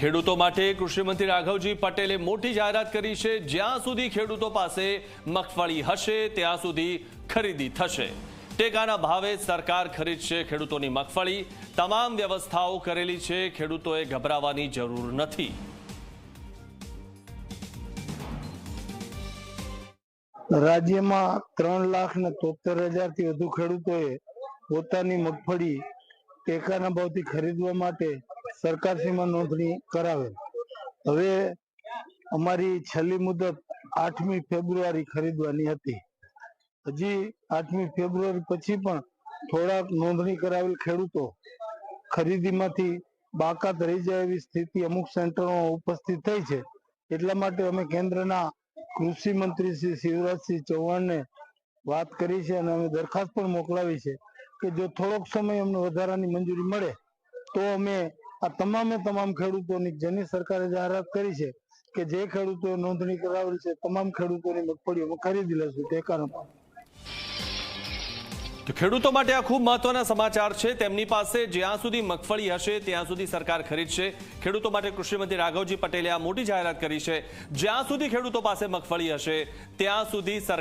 ખેડૂતો માટે કૃષિમંત્રી રાઘવજી પટેલે મોટી જાહેરાત કરી છે। જ્યાં સુધી ખેડૂતો પાસે મગફળી હશે ત્યાં સુધી ખરીદી થશે। ટેકાના ભાવે સરકાર ખરીદશે ખેડૂતોની મગફળી। તમામ વ્યવસ્થાઓ કરેલી છે, ખેડૂતોએ ગભરાવાની જરૂર નથી। રાજ્યમાં 3,73,000 થી વધુ ખેડૂતોએ પોતાની મગફળી ટેકાના ભાવથી ખરીદવા માટે સરકારશ્રીમાં નોંધણી કરાવેલ। હવે અમારી છેલ્લી મુદત 8મી ફેબ્રુઆરી ખરીદવાની હતી। હજી 8મી ફેબ્રુઆરી પછી પણ થોડાક નોંધણી કરાવેલ ખેડૂતો ખરીદીમાંથી બાકાત રહી જાય એવી સ્થિતિ અમુક સેન્ટરોમાં ઉપસ્થિત થઈ છે। એટલા માટે અમે કેન્દ્રના કૃષિ મંત્રી શ્રી શિવરાજસિંહ ચૌહાણને વાત કરી છે અને અમે દરખાસ્ત પણ મોકલાવી છે કે જો થોડોક સમય અમને વધારાની મંજૂરી મળે તો અમે આ તમામ ખેડૂતોની જેની સરકારે જાહેરાત કરી છે કે જે ખેડૂતોએ નોંધણી કરાવેલ છે તમામ ખેડૂતોની મગફળી અમે ખરીદી લઈશું ટેકાનો ભાવ। તો ખેડૂતો માટે આ ખૂબ મહત્વના સમાચાર છે। તેમની પાસે જ્યાં સુધી મગફળી હશે ત્યાં સુધી સરકાર ખરીદશે। ખેડૂતો માટે કૃષિમંત્રી રાઘવજી પટેલે આ મોટી જાહેરાત કરી છે। જ્યાં સુધી ખેડૂતો પાસે મગફળી હશે ત્યાં સુધી સરકાર